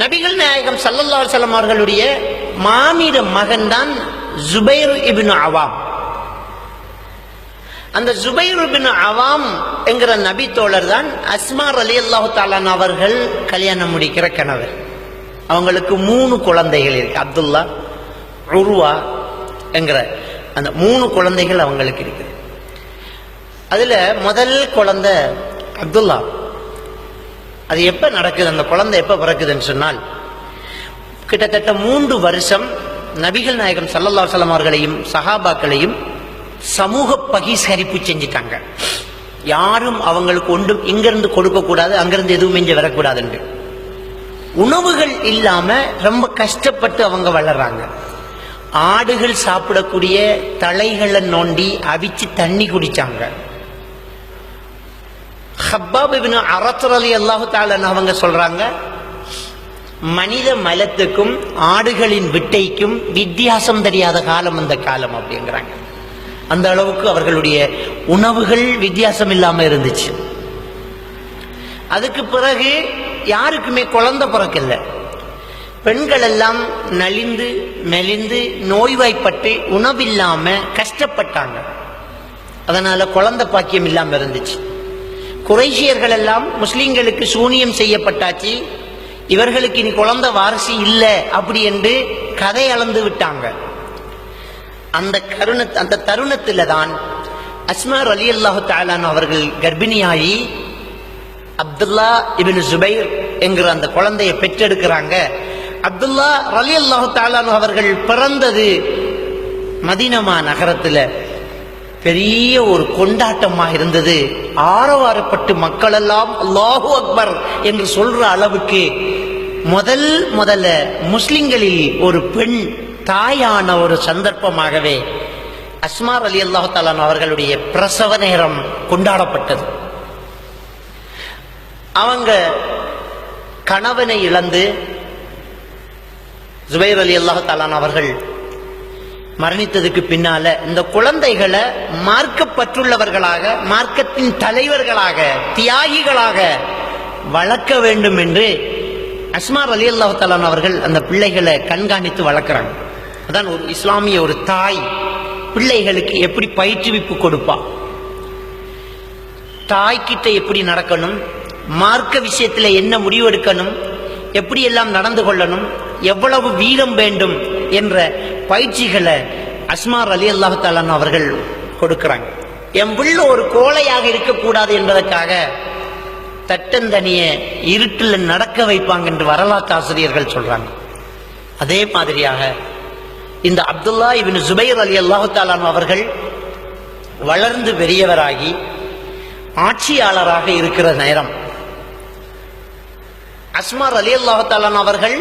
நபிகள் நாயகம் ஸல்லல்லாஹு அலைஹி வஸல்லம் அவர்களுடைய மாமீர மகன் தான் ஜுபைர் இப்னு அவாம். அந்த ஜுபைர் இப்னு அவாம் என்கிற நபி தோழர் தான் அஸ்மா ரலியல்லாஹு தஆலா அவர்கள் கல்யாணம் முடிக்கிற கணவர். அவங்களுக்கு 3 குழந்தைகள் இருக்கு. அப்துல்லா, உர்வா என்கிற அந்த 3 குழந்தைகள் அவங்களுக்கு இருக்கு. அதுல முதல் குழந்தை அப்துல்லா. அது எப்ப நடக்குது, அந்த குழந்தை எப்ப பிறக்குதுன்னு சொன்னால், கிட்டத்தட்ட 3 வருஷம் நபிகள் நாயகம் ஸல்லல்லாஹு அலைஹி வஸல்லம் அவர்களையும் சஹாபாக்களையும் சமூக பகிஷ்கரிப்பு செஞ்சிட்டாங்க. யாரும் அவங்களுக்கு ஒன்றும் இங்கிருந்து கொடுக்க கூடாது, அங்கிருந்து எதுவும் இங்க வரக்கூடாது என்று. உணவுகள் இல்லாம ரொம்ப கஷ்டப்பட்டு அவங்க வளர்றாங்க. ஆடுகள் சாப்பிடக்கூடிய தலைகளை நோண்டி அவிச்சு தண்ணி குடிச்சாங்க. ஹப்பாப் இப்னு அரத் ரலியல்லாஹு தஆலா அவங்க சொல்றாங்க, மனித மலத்துக்கும் ஆடுகளின் விட்டைக்கும் வித்தியாசம் தெரியாத காலம் அந்த காலம் அப்படிங்கிறாங்க. அந்த அளவுக்கு அவர்களுடைய உணவுகள் வித்தியாசம் இல்லாம இருந்துச்சு. அதுக்கு பிறகு யாருக்குமே குழந்தை பிறக்கல. பெண்கள் எல்லாம் நலிந்து மெலிந்து நோய்வாய்ப்பட்டு உணவில்லாம கஷ்டப்பட்டாங்க. அதனால குழந்தை பாக்கியம் இல்லாம இருந்துச்சு. குறைஷியர்கள் எல்லாம் முஸ்லிம்களுக்கு சூனியம் செய்யப்பட்டாச்சு, இவர்களுக்கு இனி குழந்தை வாரிசு இல்லை அப்படி என்று கதை அளந்து விட்டாங்க. அந்த தருணத்தில் தான் அஸ்மா ரலியல்லாஹு தஆலா அவர்கள் கர்ப்பிணியாகி அப்துல்லா இப்னு ஜுபைர் என்கிற அந்த குழந்தையை பெற்றெடுக்கிறாங்க. அப்துல்லா ரலியல்லாஹு தஆலா அவர்கள் பிறந்தது மதீனா நகரத்தில் பெரிய ஒரு கொண்டாட்டமாக இருந்தது. ஆரவாரப்பட்டு மக்கள் எல்லாம் அல்லாஹு அக்பர் என்று சொல்ற அளவுக்கு முதல்ல முஸ்லிம்களில் ஒரு பெண் தாயான ஒரு சந்தர்ப்பமாகவே அஸ்மா ரலியல்லாஹு தஆலா அவர்களுடைய பிரசவ நேரம் கொண்டாடப்பட்டது. அவங்க கணவனை இழந்து ஜுபைர் ரலியல்லாஹு தஆலா அவர்கள் மரணித்ததுக்கு பின்னால இந்த குழந்தைகளை மார்க்கப்பற்றுள்ளவர்களாக, மார்க்கத்தின் தலைவர்களாக, தியாகிகளாக வளர்க்க வேண்டும் என்று அஸ்மா ரலியல்லாஹு தஆலா அவர்கள் அந்த பிள்ளைகளை கண்காணித்து வளர்க்கிறாங்க. அதான் ஒரு இஸ்லாமிய ஒரு தாய் பிள்ளைகளுக்கு எப்படி பயிற்றுவிப்பு கொடுப்பா, தாய்கிட்ட எப்படி நடக்கணும், மார்க்க விஷயத்தில் என்ன முடிவெடுக்கணும், எப்படி எல்லாம் நடந்து கொள்ளணும், எவ்வளவு வீரம் வேண்டும் என்ற பயிற்சிகளை அஸ்மா ரலியல்லாஹு தஆலா அவர்கள் கொடுக்கிறாங்க. என் பிள்ளை ஒரு கோழையாக இருக்கக்கூடாது என்பதற்காக தட்டந்தனிய இருட்டில் நடக்க வைப்பாங்க என்று வரலாற்று ஆசிரியர்கள் சொல்றாங்க. அதே மாதிரியாக இந்த அப்துல்லா இப்னு ஜுபைர் ரலியல்லாஹு தஆலா அவர்கள் வளர்ந்து பெரியவராகி ஆட்சியாளராக இருக்கிற நேரம் அஸ்மா ரலியல்லாஹு தஆலா அவர்கள்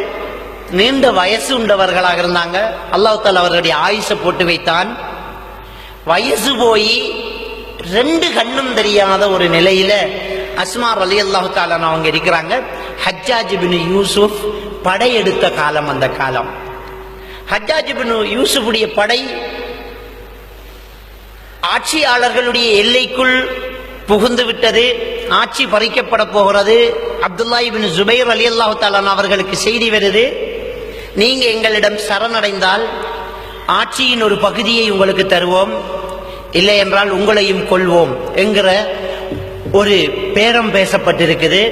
நீண்ட வயசு உண்டவர்களாக இருந்தாங்க. அல்லாஹ் தஆலா அவர்களுடைய ஆயுசை போட்டு வைத்தான். வயசு போய் 2 கண்ணும் தெரியாத ஒரு நிலையில அஸ்மா ரலியல்லாஹு தஆலா அவங்க இருக்கிறாங்க. ஹஜ்ஜாஜ் இப்னு யூசுப் படையெடுத்த காலம் அந்த காலம். ஹஜ்ஜாஜ் இப்னு யூசுஃபுடைய படை ஆட்சியாளர்களுடைய எல்லைக்குள் புகுந்து விட்டது. ஆட்சி பறிக்கப்பட போகிறது. அப்துல்லா இப்னு ஜுபைர் ரலியல்லாஹு தஆலா அவர்களுக்கு செய்தி வருது, நீங்க எங்களிடம் சரணடைந்தால் ஆட்சியின் ஒரு பகுதியை உங்களுக்கு தருவோம், இல்லை என்றால் உங்களையும் கொள்வோம் என்கிற ஒரு பேரம் பேசப்பட்டிருக்குது.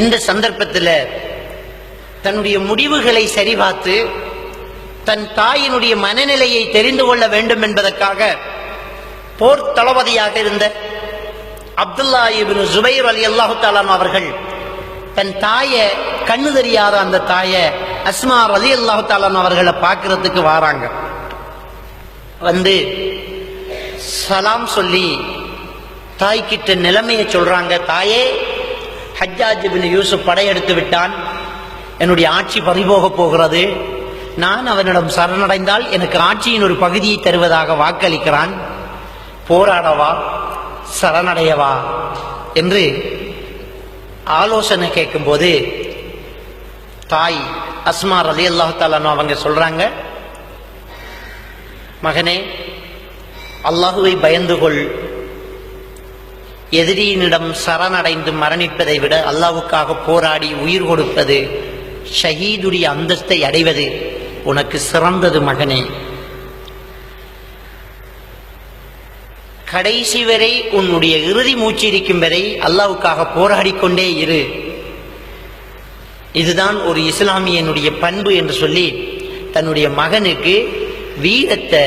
இந்த சந்தர்ப்பத்தில் தன்னுடைய முடிவுகளை சரிபார்த்து தன் தாயினுடைய மனநிலையை தெரிந்து கொள்ள வேண்டும் என்பதற்காக போர் தளபதியாக இருந்த அப்துல்லா இப்னு ஜுபைர் ரலியல்லாஹு தஆலா அவர்கள் தன் தாயை, கண்ணு தெரியாத அந்த தாயை அஸ்மா ரலியல்லாஹு தஆலா அவர்களை பார்க்கறதுக்கு வராங்க. வந்து சலாம் சொல்லி தாய்கிட்ட நிலைமையை சொல்றாங்க. தாயே, ஹஜ்ஜாஜ் இப்னு யூசுப் படையெடுத்து விட்டான், என்னுடைய ஆட்சி பறிபோக போகிறது, நான் அவனிடம் சரணடைந்தால் எனக்கு ஆட்சியின் ஒரு பகுதியை தருவதாக வாக்களிக்கிறான், போராடவா சரணடையவா என்று ஆலோசனை கேட்கும்போது தாய் அஸ்மா ரலியல்லாஹு தஆலா அவங்க சொல்றாங்க, மகனே, அல்லாஹுவை பயந்து கொள், எதிரியினிடம் சரணடைந்து மரணிப்பதை விட அல்லாஹ்வுக்காக போராடி உயிர் கொடுப்பது ஷஹீதுடைய அந்தஸ்தை அடைவது உனக்கு சிறந்தது மகனே. கடைசி வரை உன்னுடைய இறுதி மூச்சு இருக்கும் வரை அல்லாஹ்வுக்காக போராடிக்கொண்டே இரு. இதுதான் ஒரு இஸ்லாமியனுடைய பண்பு என்று சொல்லி தன்னுடைய மகனுக்கு வீரத்தை,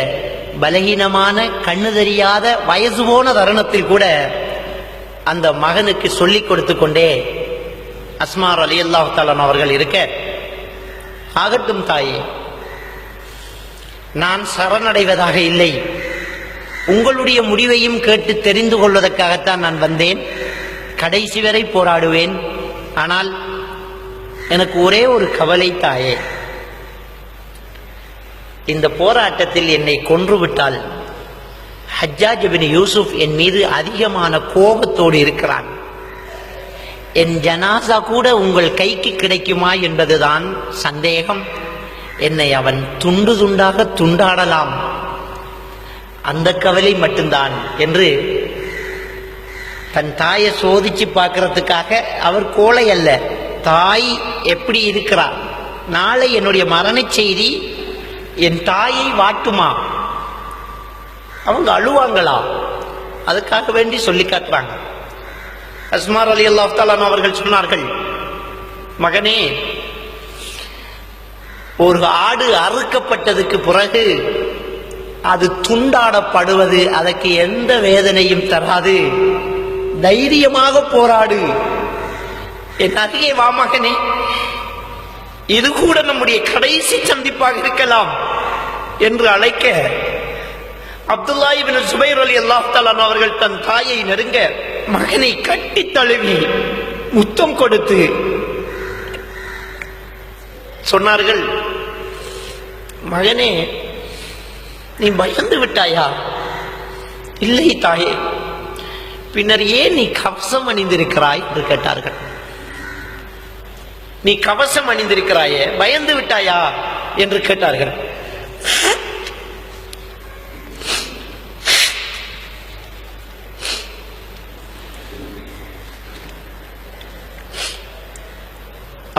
பலகீனமான கண்ணு தெரியாத வயசு போன தருணத்தில் கூட அந்த மகனுக்கு சொல்லிக் கொடுத்து கொண்டே அஸ்மா ரலியல்லாஹு தஆலா அவர்கள் இருக்க, ஆகட்டும் தாயே, நான் சரணடைவதாக இல்லை, உங்களுடைய முடிவையும் கேட்டு தெரிந்து கொள்வதற்காகத்தான் நான் வந்தேன், கடைசி வரை போராடுவேன். ஆனால் எனக்கு ஒரே ஒரு கவலை தாயே, இந்த போராட்டத்தில் என்னை கொன்றுவிட்டால் ஹஜ்ஜாஜ் இப்னு யூசுப் என் மீது அதிகமான கோபத்தோடு இருக்கிறான். என் ஜனாசா கூட உங்கள் கைக்கு கிடைக்குமா என்பதுதான் சந்தேகம். என்னை அவன் துண்டு துண்டாக துண்டாடலாம், அந்த கவலை மட்டும்தான் என்று தன் தாயை சோதிச்சு பார்க்கறதுக்காக, அவர் கோழை அல்ல, தாய் எப்படி இருக்கிறார், நாளை என்னுடைய மரண செய்தி என் தாயை வாட்டுமா, அவங்க அழுவாங்களா, அதுக்காக வேண்டி சொல்லி காட்டுறாங்க. அஸ்மா ரலியல்லாஹு தஆலா அவர்கள் சொன்னார்கள், மகனே, ஒரு ஆடு அறுக்கப்பட்டதுக்கு பிறகு அது துண்டாடப்படுவது அதற்கு எந்த வேதனையும் தராது, தைரியமாக போராடு, என் அருகே வா மகனே, இது கூட நம்முடைய கடைசி சந்திப்பாக இருக்கலாம் என்று அழைக்க, அப்துல்லா இப்னு சுபைர் ரலியல்லாஹு தஆலா அவர்கள் தன் தாயை நெருங்க மகனை கட்டி தழுவி முத்தம் கொடுத்து சொன்னார்கள், மகனே, நீ பயந்து விட்டாயா? இல்லை தாயே. பின்னர் ஏன் நீ கவசம் அணிந்திருக்கிறாய் என்று கேட்டார்கள். நீ கவசம் அணிந்திருக்கிறாயே, பயந்து விட்டாயா என்று கேட்டார்கள்.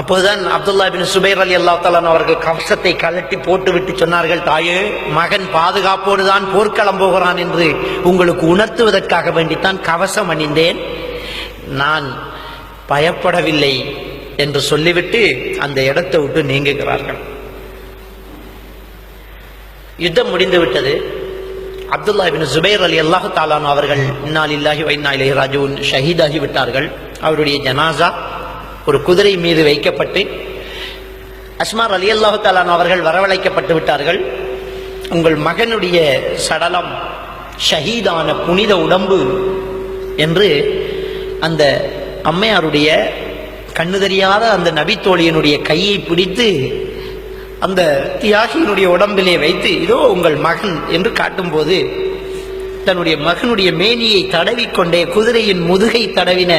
அப்போதுதான் அப்துல்லா இப்னு சுபைர் ரலியல்லாஹு தஆலா அவர்கள் கவசத்தை கழட்டி போட்டுவிட்டு சொன்னார்கள், தாயே, மகன் பாதுகாப்போடு தான் போர்க்களம் போகிறான் என்று உங்களுக்கு உணர்த்துவதற்காக வேண்டித்தான் கவசம் அணிந்தேன், நான் பயப்படவில்லை என்று சொல்லிவிட்டு அந்த இடத்தை விட்டு நீங்குகிறார்கள். யுத்தம் முடிந்து விட்டது. அப்துல்லா இப்னு சுபைர் ரலியல்லாஹு தஆலா அவர்கள் இன்னா லில்லாஹி வ இன்னா இலைஹி ராஜிஊன் ஷஹீதாகி விட்டார்கள். அவருடைய ஜனாசா ஒரு குதிரை மீது வைக்கப்பட்டு அஸ்மா ரலியல்லாஹு தஆலா அவர்கள் வரவழைக்கப்பட்டு விட்டார்கள். உங்கள் மகனுடைய சடலம் ஷஹீதான புனித உடம்பு என்று அந்த அம்மையாருடைய கண்ணு தெரியாத அந்த நபித்தோழியினுடைய கையை பிடித்து அந்த தியாகியினுடைய உடம்பிலே வைத்து, இதோ உங்கள் மகன் என்று காட்டும்போது தன்னுடைய மகனுடைய மேனியை தடவிக்கொண்டே குதிரையின் முதுகை தடவின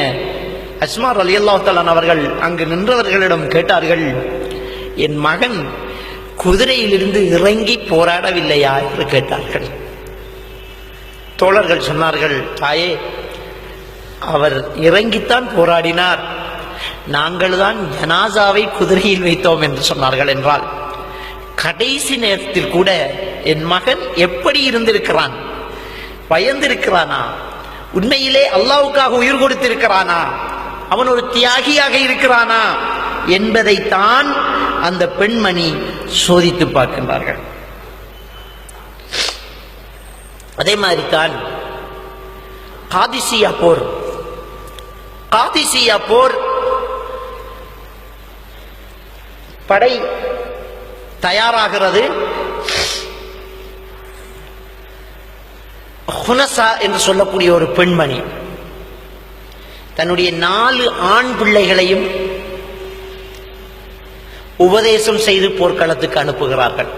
அஸ்மா ரலியல்லாஹு தஆலா அவர்கள் அங்கு நின்றவர்களிடம் கேட்டார்கள், என் மகன் குதிரையிலிருந்து இறங்கி போராடவில்லையா என்று கேட்டார்கள். தோழர்கள் சொன்னார்கள், தாயே, அவர் இறங்கித்தான் போராடினார், நாங்கள் தான் ஜனாசாவை குதிரையில் வைத்தோம் என்று சொன்னார்கள். என்றால் கடைசி நேரத்தில் கூட என் மகன் எப்படி இருந்திருக்கிறான், பயந்திருக்கிறானா, உண்மையிலே அல்லாஹ்வுக்காக உயிர் கொடுத்திருக்கிறானா, அவன் ஒரு தியாகியாக இருக்கிறானா என்பதைத்தான் அந்த பெண்மணி சோதித்து பார்க்கின்றார்கள். அதே மாதிரி தான் காதிசியா போர். காதிசியா போர் படை தயாராகிறது. ஹுனசா என்று சொல்லக்கூடிய ஒரு பெண்மணி தன்னுடைய 4 ஆண் பிள்ளைகளையும் உபதேசம் செய்து போர்க்களத்துக்கு அனுப்புகிறார்கள்.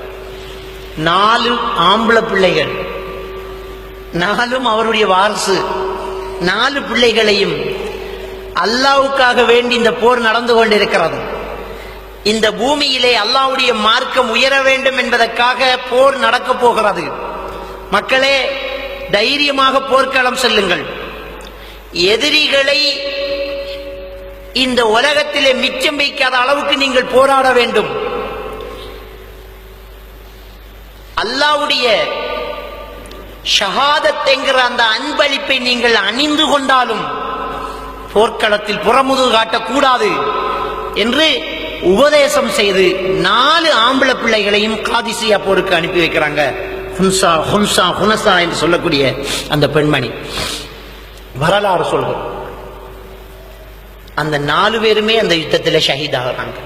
4 ஆம்பளை பிள்ளைகள், 4 அவருடைய வாரிசு. 4 பிள்ளைகளையும் அல்லாஹ்வுக்காக வேண்டி இந்த போர் நடந்து கொண்டிருக்கிறது. இந்த பூமியிலே அல்லாஹ்வுடைய மார்க்கம் உயர வேண்டும் என்பதற்காக போர் நடக்கப் போகிறது. மக்களே, தைரியமாக போர்க்களம் செல்லுங்கள். எதிரிகளை இந்த உலகத்திலே மிச்சம் வைக்காத அளவுக்கு நீங்கள் போராட வேண்டும். அல்லாஹ்வுடைய ஷஹாதத் என்கிற அந்த அன்பளிப்பை நீங்கள் அணிந்து கொண்டாலும் போர்க்களத்தில் புறமுதுகு காட்டக்கூடாது என்று உபதேசம் செய்து 4 ஆம்பளை பிள்ளைகளையும் காதிசியா போருக்கு அனுப்பி வைக்கிறாங்க. ஹுன்சா ஹுன்சா ஹுனசா என்று சொல்லக்கூடிய அந்த பெண்மணி வரலாறு சொல்கிறோம். அந்த 4 பேருமே அந்த யுத்தத்தில் ஷஹீதாகிறாங்க.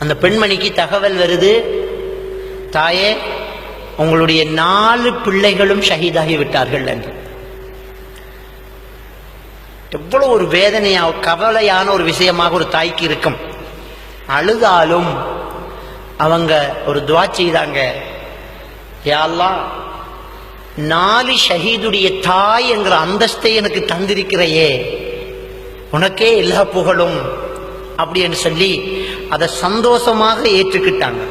அந்த பெண்மணிக்கு தகவல் வருது, தாயே உங்களுடைய 4 பிள்ளைகளும் ஷஹீதாகி விட்டார்கள் என்று. எவ்வளவு ஒரு வேதனையா கவலையான ஒரு விஷயமாக ஒரு தாய்க்கு இருக்கும். அழுதாலும் அவங்க ஒரு துஆ செய்தாங்க, யா அல்லாஹ் 4 ஷஹீதுடைய தாய் என்கிற அந்தஸ்தை எனக்கு தந்திருக்கிறையே, உனக்கே எல்லா புகழும் அப்படின்னு சொல்லி அதை சந்தோஷமாக ஏற்றுக்கிட்டாங்க.